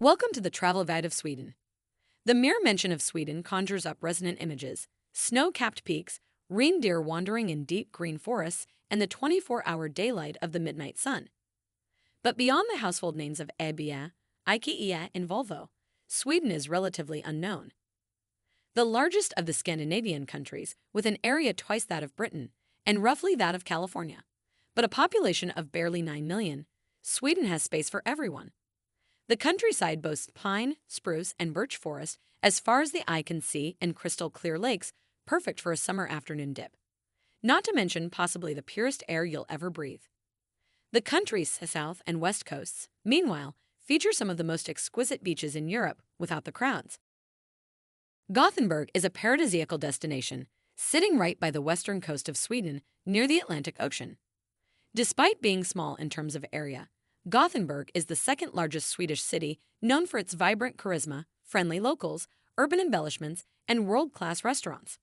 Welcome to the travel guide of Sweden. The mere mention of Sweden conjures up resonant images: snow-capped peaks, reindeer wandering in deep green forests, and the 24-hour daylight of the midnight sun. But beyond the household names of Abia, IKEA, and Volvo, Sweden is relatively unknown. The largest of the Scandinavian countries, with an area twice that of Britain and roughly that of California, but a population of barely 9 million, Sweden has space for everyone. The countryside boasts pine, spruce, and birch forest as far as the eye can see and crystal-clear lakes, perfect for a summer afternoon dip. Not to mention possibly the purest air you'll ever breathe. The country's south and west coasts, meanwhile, feature some of the most exquisite beaches in Europe without the crowds. Gothenburg is a paradisiacal destination, sitting right by the western coast of Sweden near the Atlantic Ocean. Despite being small in terms of area, Gothenburg is the second largest Swedish city, known for its vibrant charisma, friendly locals, urban embellishments, and world-class restaurants.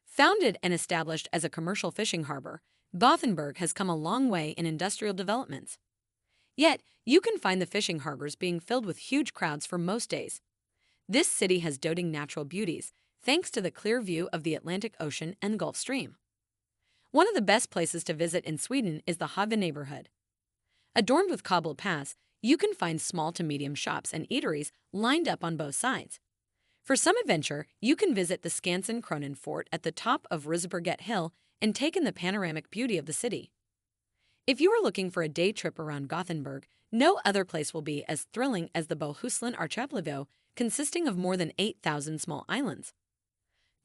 Founded and established as a commercial fishing harbor, Gothenburg has come a long way in industrial developments. Yet, you can find the fishing harbors being filled with huge crowds for most days. This city has doting natural beauties, thanks to the clear view of the Atlantic Ocean and Gulf Stream. One of the best places to visit in Sweden is the Haga neighborhood. Adorned with cobbled paths, you can find small to medium shops and eateries lined up on both sides. For some adventure, you can visit the Skansen-Kronen fort at the top of Risberget Hill and take in the panoramic beauty of the city. If you are looking for a day trip around Gothenburg, no other place will be as thrilling as the Bohuslän archipelago, consisting of more than 8,000 small islands.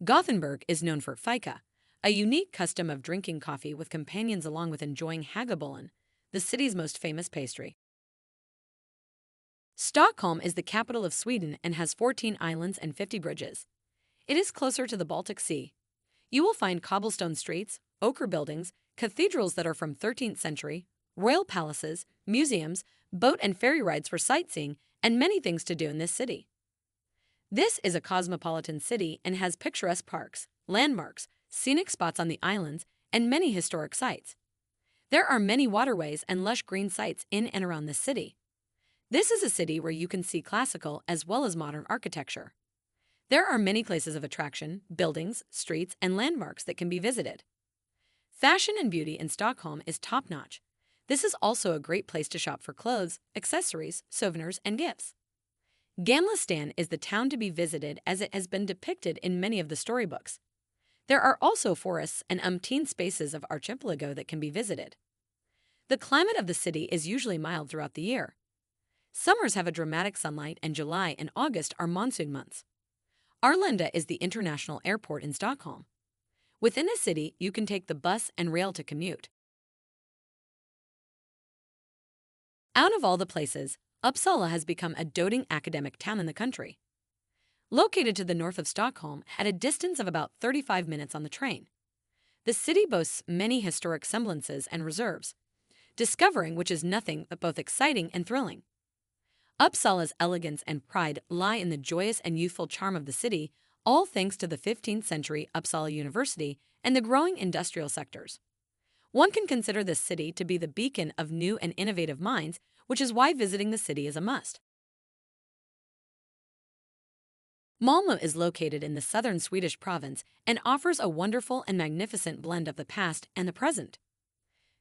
Gothenburg is known for fika, a unique custom of drinking coffee with companions along with enjoying hagabullen, the city's most famous pastry. Stockholm is the capital of Sweden and has 14 islands and 50 bridges. It is closer to the Baltic Sea. You will find cobblestone streets, ochre buildings, cathedrals that are from 13th century, royal palaces, museums, boat and ferry rides for sightseeing, and many things to do in this city. This is a cosmopolitan city and has picturesque parks, landmarks, scenic spots on the islands, and many historic sites. There are many waterways and lush green sites in and around the city. This is a city where you can see classical as well as modern architecture. There are many places of attraction, buildings, streets, and landmarks that can be visited. Fashion and beauty in Stockholm is top-notch. This is also a great place to shop for clothes, accessories, souvenirs, and gifts. Gamla Stan is the town to be visited as it has been depicted in many of the storybooks. There are also forests and umpteen spaces of archipelago that can be visited. The climate of the city is usually mild throughout the year. Summers have a dramatic sunlight, and July and August are monsoon months. Arlanda is the international airport in Stockholm. Within the city, you can take the bus and rail to commute. Out of all the places, Uppsala has become a doting academic town in the country. Located to the north of Stockholm at a distance of about 35 minutes on the train, the city boasts many historic semblances and reserves, discovering which is nothing but both exciting and thrilling. Uppsala's elegance and pride lie in the joyous and youthful charm of the city, all thanks to the 15th century Uppsala University and the growing industrial sectors. One can consider this city to be the beacon of new and innovative minds, which is why visiting the city is a must. Malmo is located in the southern Swedish province and offers a wonderful and magnificent blend of the past and the present.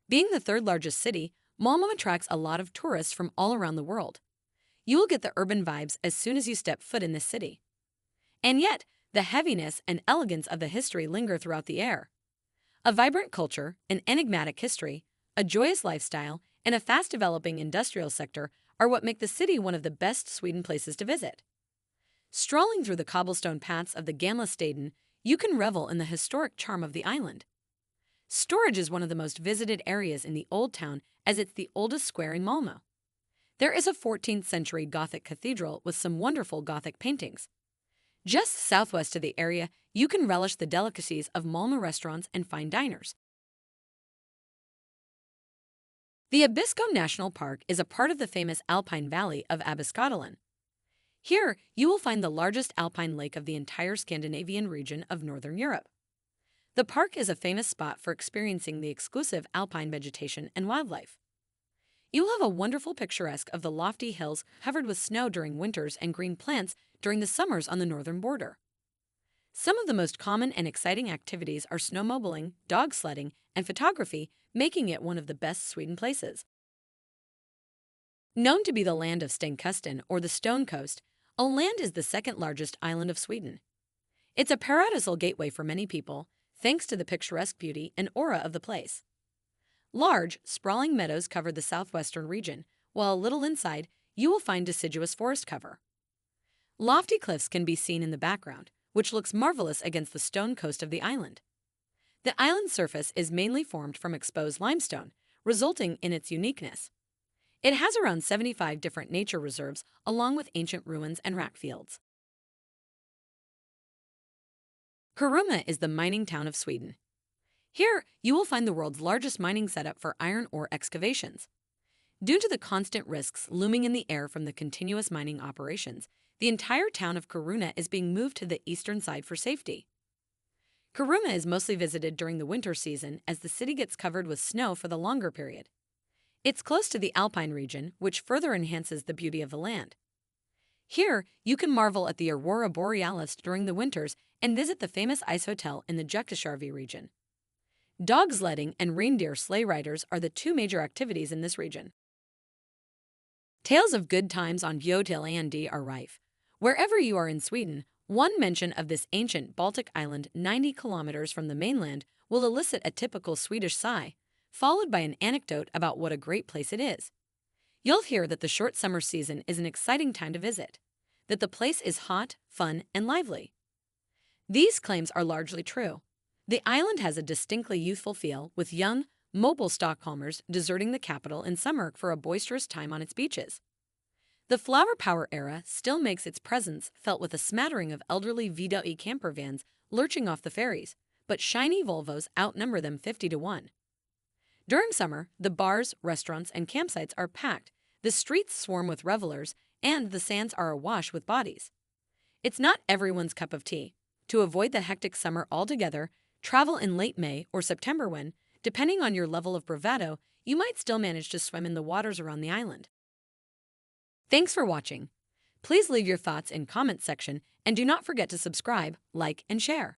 Being the third largest city, Malmo attracts a lot of tourists from all around the world. You will get the urban vibes as soon as you step foot in this city. And yet, the heaviness and elegance of the history linger throughout the air. A vibrant culture, an enigmatic history, a joyous lifestyle, and a fast-developing industrial sector are what make the city one of the best Sweden places to visit. Strolling through the cobblestone paths of the Gamla Staden, you can revel in the historic charm of the island. Storage is one of the most visited areas in the Old Town as it's the oldest square in Malmo. There is a 14th century Gothic cathedral with some wonderful Gothic paintings. Just southwest of the area, you can relish the delicacies of Malmo restaurants and fine diners. The Abisko National Park is a part of the famous Alpine Valley of Abisko. Here, you will find the largest alpine lake of the entire Scandinavian region of Northern Europe. The park is a famous spot for experiencing the exclusive alpine vegetation and wildlife. You will have a wonderful picturesque of the lofty hills covered with snow during winters and green plants during the summers on the northern border. Some of the most common and exciting activities are snowmobiling, dog sledding, and photography, making it one of the best Sweden places. Known to be the land of Stenkusten or the Stone Coast, Oland is the second largest island of Sweden. It's a paradisal gateway for many people, thanks to the picturesque beauty and aura of the place. Large, sprawling meadows cover the southwestern region, while a little inside, you will find deciduous forest cover. Lofty cliffs can be seen in the background, which looks marvelous against the stone coast of the island. The island's surface is mainly formed from exposed limestone, resulting in its uniqueness. It has around 75 different nature reserves, along with ancient ruins and rock fields. Kiruna is the mining town of Sweden. Here, you will find the world's largest mining setup for iron ore excavations. Due to the constant risks looming in the air from the continuous mining operations, the entire town of Kiruna is being moved to the eastern side for safety. Kiruna is mostly visited during the winter season as the city gets covered with snow for the longer period. It's close to the Alpine region, which further enhances the beauty of the land. Here, you can marvel at the aurora borealis during the winters and visit the famous ice hotel in the Jukkasjärvi region. Dog sledding and reindeer sleigh riders are the two major activities in this region. Tales of good times on Gotland are rife. Wherever you are in Sweden, one mention of this ancient Baltic island 90 kilometers from the mainland will elicit a typical Swedish sigh, followed by an anecdote about what a great place it is. You'll hear that the short summer season is an exciting time to visit, that the place is hot, fun, and lively. These claims are largely true. The island has a distinctly youthful feel, with young, mobile Stockholmers deserting the capital in summer for a boisterous time on its beaches. The flower power era still makes its presence felt with a smattering of elderly VW camper vans lurching off the ferries, but shiny Volvos outnumber them 50 to 1. During summer, the bars, restaurants, and campsites are packed, the streets swarm with revelers, and the sands are awash with bodies. It's not everyone's cup of tea. To avoid the hectic summer altogether, travel in late May or September when, depending on your level of bravado, you might still manage to swim in the waters around the island. Thanks for watching. Please leave your thoughts in comment section and do not forget to subscribe, like, and share.